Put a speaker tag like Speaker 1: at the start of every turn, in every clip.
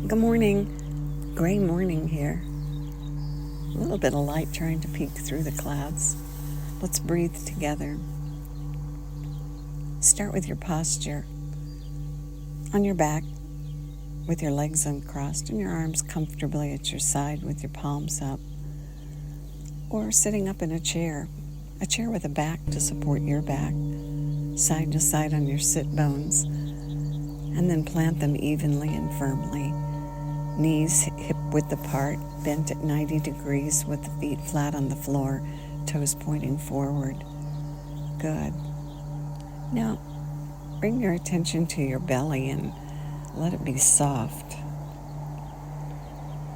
Speaker 1: Good morning. Gray morning here. A little bit of light trying to peek through the clouds. Let's breathe together. Start with your posture. On your back, with your legs uncrossed and your arms comfortably at your side with your palms up. Or sitting up in a chair with a back to support your back, side to side on your sit bones, and then plant them evenly and firmly. Knees hip-width apart, bent at 90 degrees with the feet flat on the floor, toes pointing forward. Good. Now, bring your attention to your belly and let it be soft.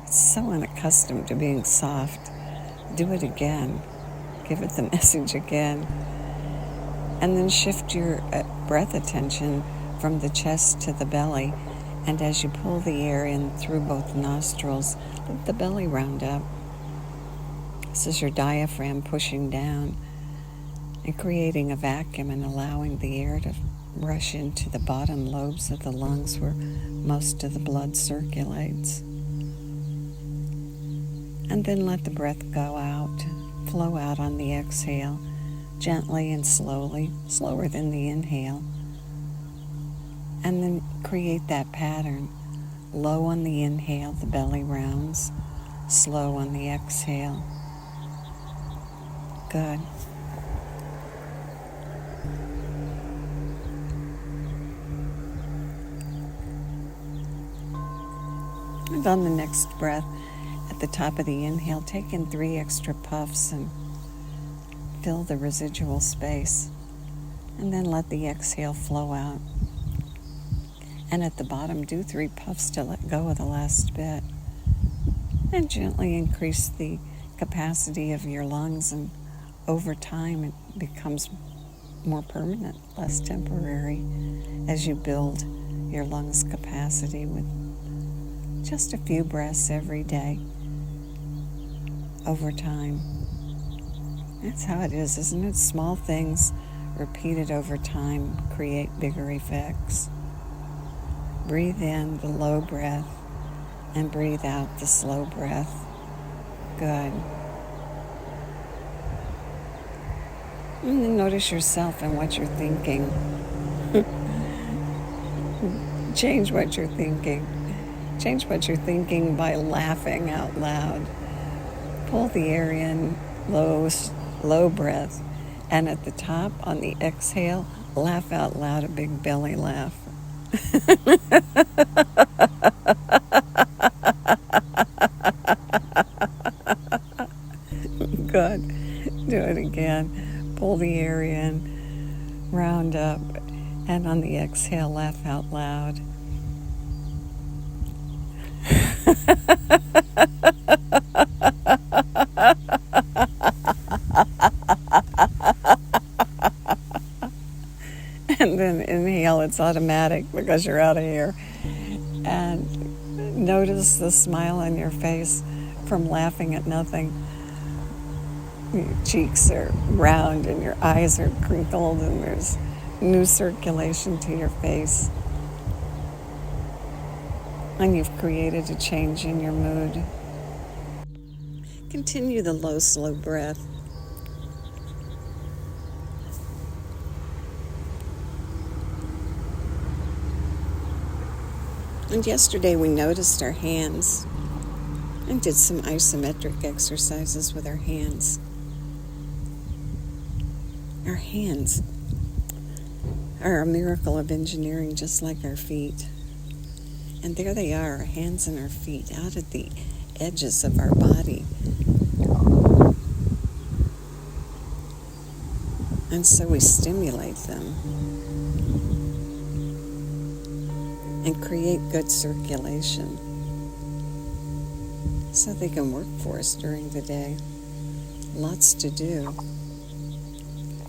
Speaker 1: It's so unaccustomed to being soft. Do it again. Give it the message again. And then shift your breath attention from the chest to the belly. And as you pull the air in through both nostrils, let the belly round up. This is your diaphragm pushing down and creating a vacuum and allowing the air to rush into the bottom lobes of the lungs where most of the blood circulates. And then let the breath go out, flow out on the exhale, gently and slowly, slower than the inhale. And then create that pattern. Low on the inhale, the belly rounds. Slow on the exhale. Good. And on the next breath, at the top of the inhale, take in 3 extra puffs and fill the residual space. And then let the exhale flow out. And at the bottom, do 3 puffs to let go of the last bit. And gently increase the capacity of your lungs, and over time it becomes more permanent, less temporary, as you build your lungs' capacity with just a few breaths every day over time. That's how it is, isn't it? Small things repeated over time create bigger effects. Breathe in the low breath and breathe out the slow breath. Good. And then notice yourself and what you're thinking. Change what you're thinking. Change what you're thinking by laughing out loud. Pull the air in, low breath, and at the top, on the exhale, laugh out loud, a big belly laugh. Good. Do it again. Pull the air in, round up, and on the exhale, laugh out loud. And then inhale, it's automatic because you're out of here. And notice the smile on your face from laughing at nothing. Your cheeks are round and your eyes are crinkled and there's new circulation to your face. And you've created a change in your mood. Continue the low, slow breath. And yesterday we noticed our hands and did some isometric exercises with our hands. Our hands are a miracle of engineering, just like our feet. And there they are, our hands and our feet, out at the edges of our body. And so we stimulate them and create good circulation so they can work for us during the day. Lots to do.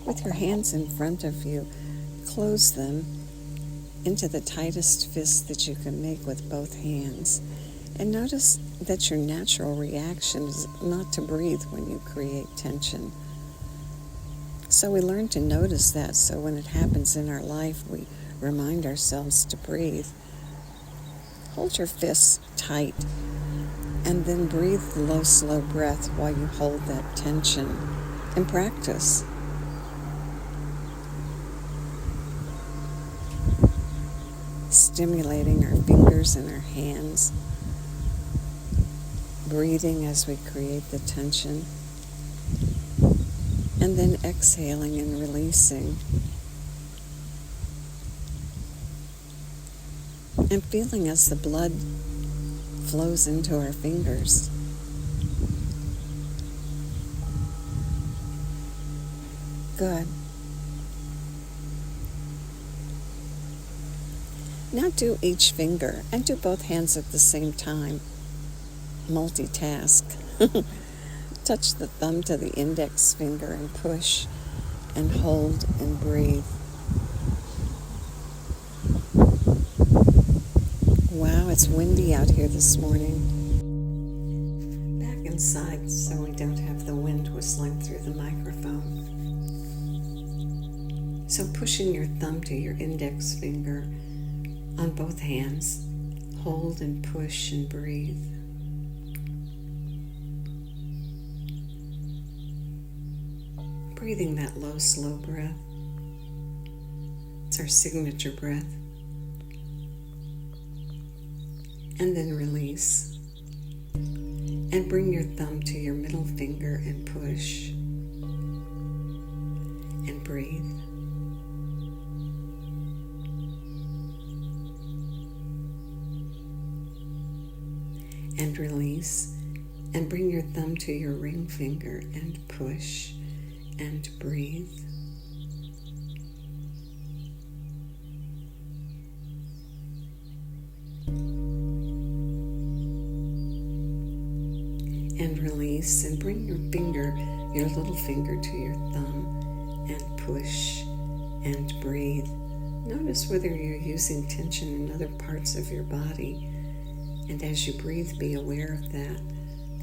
Speaker 1: With your hands in front of you, close them into the tightest fist that you can make with both hands. And notice that your natural reaction is not to breathe when you create tension. So we learn to notice that, so when it happens in our life, we remind ourselves to breathe. hold your fists tight, and then breathe the low, slow breath while you hold that tension and practice. Stimulating our fingers and our hands, breathing as we create the tension, and then exhaling and releasing, and feeling as the blood flows into our fingers. Good. Now do each finger and do both hands at the same time. Multitask. Touch the thumb to the index finger and push and hold and breathe. Wow, it's windy out here this morning. Back inside so we don't have the wind whistling through the microphone. So pushing your thumb to your index finger on both hands, hold and push and breathe. Breathing that low, slow breath. It's our signature breath. And then release. And bring your thumb to your middle finger and push. And breathe. And release, and bring your thumb to your ring finger and push and breathe. And release, and bring your little finger to your thumb and push and breathe. Notice whether you're using tension in other parts of your body. And as you breathe, be aware of that,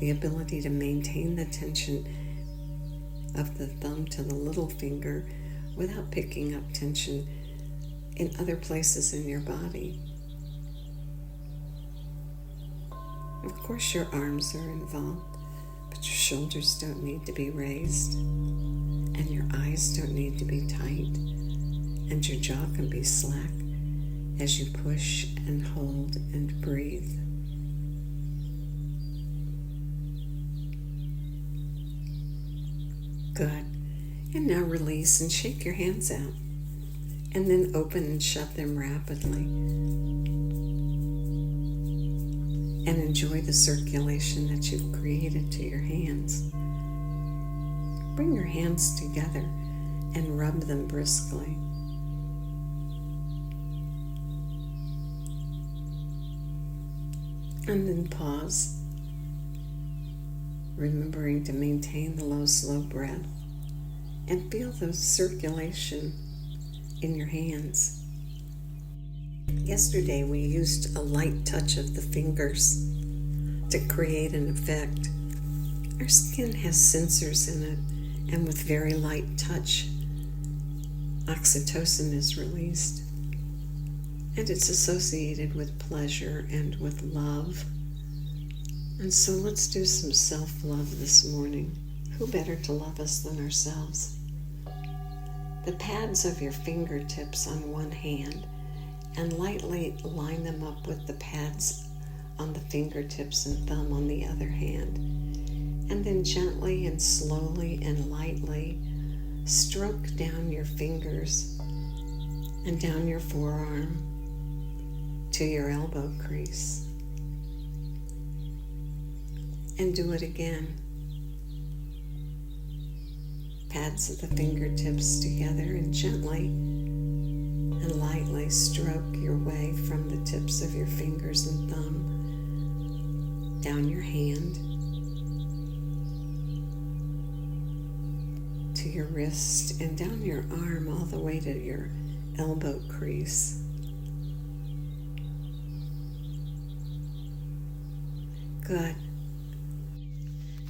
Speaker 1: the ability to maintain the tension of the thumb to the little finger without picking up tension in other places in your body. Of course, your arms are involved, but your shoulders don't need to be raised, and your eyes don't need to be tight, and your jaw can be slack as you push and hold and breathe. Good. And now release and shake your hands out. And then open and shut them rapidly. And enjoy the circulation that you've created to your hands. Bring your hands together and rub them briskly. And then pause, remembering to maintain the low, slow breath, and feel the circulation in your hands. Yesterday we used a light touch of the fingers to create an effect. Our skin has sensors in it, and with very light touch, oxytocin is released, and it's associated with pleasure and with love. And so let's do some self-love this morning. Who better to love us than ourselves? The pads of your fingertips on one hand, and lightly line them up with the pads on the fingertips and thumb on the other hand. And then gently and slowly and lightly stroke down your fingers and down your forearm to your elbow crease. And do it again. Pads of the fingertips together and gently and lightly stroke your way from the tips of your fingers and thumb down your hand to your wrist and down your arm all the way to your elbow crease. Good.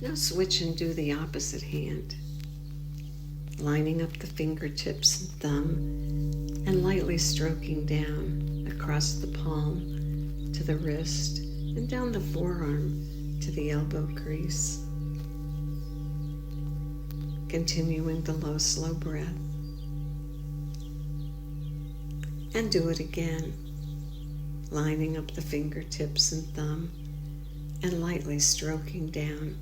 Speaker 1: Now switch and do the opposite hand, lining up the fingertips and thumb and lightly stroking down across the palm to the wrist and down the forearm to the elbow crease. Continuing the low, slow breath. And do it again, lining up the fingertips and thumb and lightly stroking down.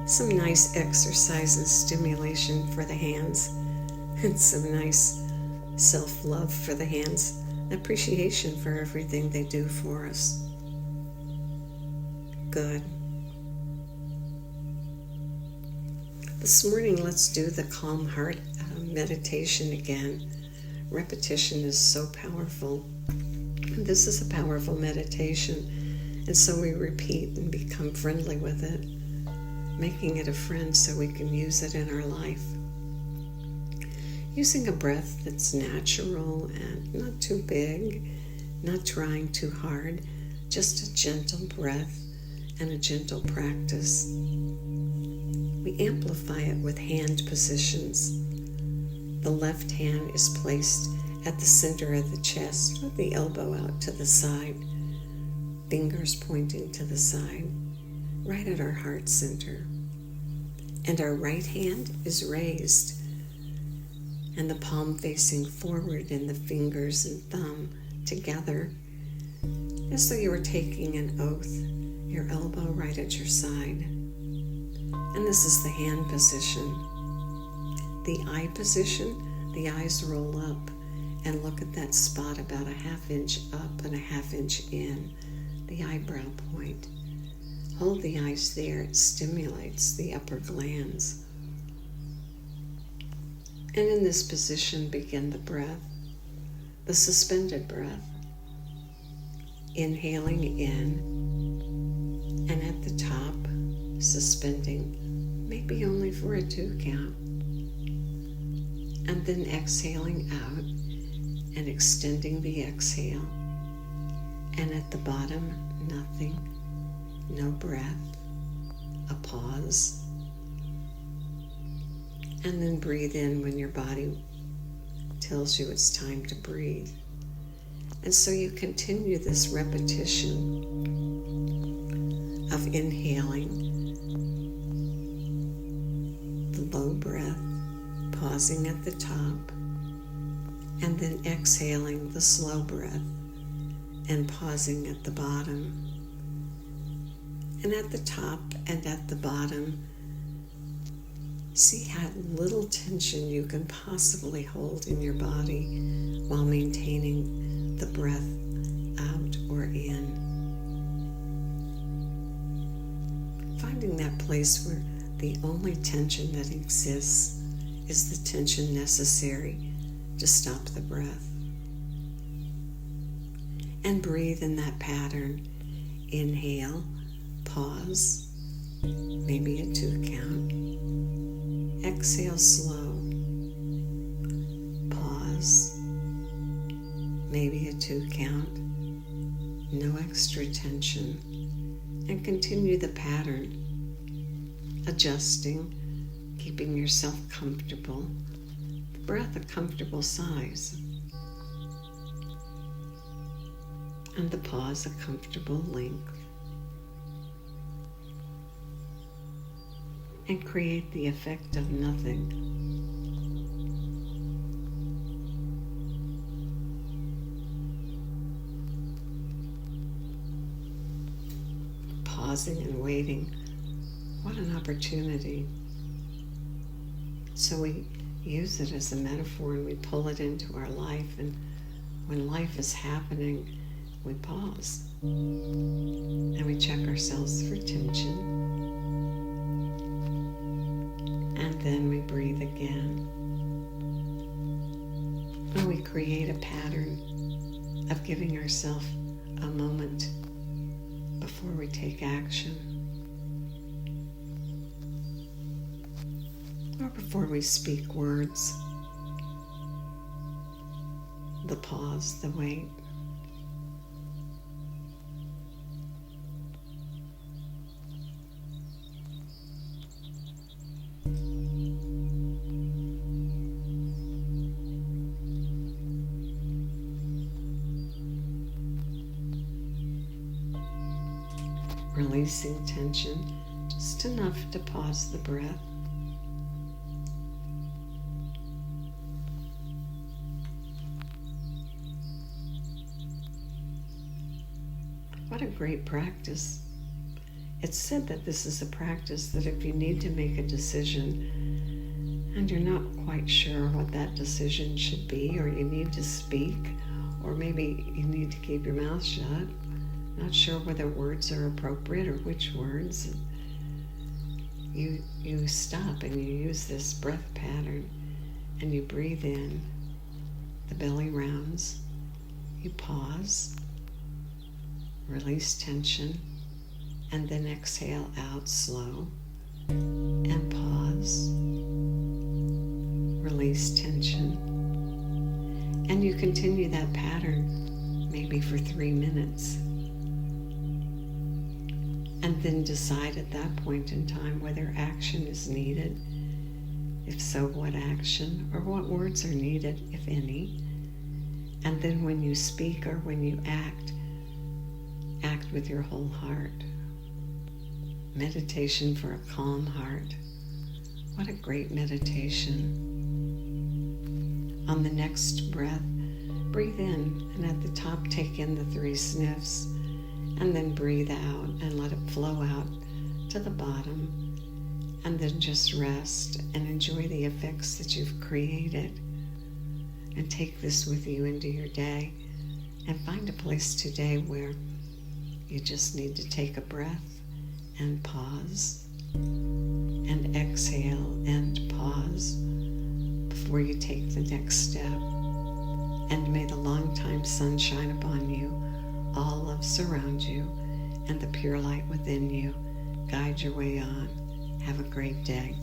Speaker 1: Some nice exercise and stimulation for the hands, and some nice self-love for the hands, appreciation for everything they do for us. Good. This morning, let's do the Calm Heart meditation again. Repetition is so powerful. This is a powerful meditation, and so we repeat and become friendly with it, making it a friend so we can use it in our life. Using a breath that's natural and not too big, not trying too hard, just a gentle breath and a gentle practice. We amplify it with hand positions. The left hand is placed at the center of the chest with the elbow out to the side, fingers pointing to the side, right at our heart center. And our right hand is raised and the palm facing forward and the fingers and thumb together as though you were taking an oath, your elbow right at your side. And this is the hand position. The eye position, the eyes roll up and look at that spot about a 1/2 inch up and a 1/2 inch in, the eyebrow point. Hold the eyes there, it stimulates the upper glands. And in this position, begin the breath, the suspended breath. Inhaling in, and at the top, suspending, maybe only for a 2 count. And then exhaling out and extending the exhale. And at the bottom, nothing, no breath, a pause. And then breathe in when your body tells you it's time to breathe. And so you continue this repetition of inhaling, the low breath, pausing at the top, and then exhaling the slow breath and pausing at the bottom. And at the top and at the bottom, see how little tension you can possibly hold in your body while maintaining the breath out or in. Finding that place where the only tension that exists is the tension necessary to stop the breath. And breathe in that pattern. Inhale, pause, maybe a 2 count. Exhale slow, pause, maybe a 2 count, no extra tension, and continue the pattern, adjusting, keeping yourself comfortable, the breath a comfortable size, and the pause a comfortable length. And create the effect of nothing. Pausing and waiting. What an opportunity. So we use it as a metaphor and we pull it into our life, and when life is happening, we pause and we check ourselves for tension. And then we breathe again. And we create a pattern of giving ourselves a moment before we take action, or before we speak words. The pause, the wait. releasing tension, just enough to pause the breath. What a great practice. It's said that this is a practice that if you need to make a decision and you're not quite sure what that decision should be, or you need to speak, or maybe you need to keep your mouth shut, not sure whether words are appropriate or which words, you stop and you use this breath pattern and you breathe in, the belly rounds, you pause, release tension, and then exhale out slow, and pause, release tension, and you continue that pattern maybe for 3 minutes, and then decide at that point in time whether action is needed. If so, what action or what words are needed, if any. And then when you speak or when you act with your whole heart. Meditation for a calm heart. What a great meditation. On the next breath, breathe in, and at the top take in the 3 sniffs, and then breathe out and let it flow out to the bottom, and then just rest and enjoy the effects that you've created. And take this with you into your day, and find a place today where you just need to take a breath and pause, and exhale and pause before you take the next step. And may the long-time sun shine upon you, all love surround you, and the pure light within you guide your way on. Have a great day.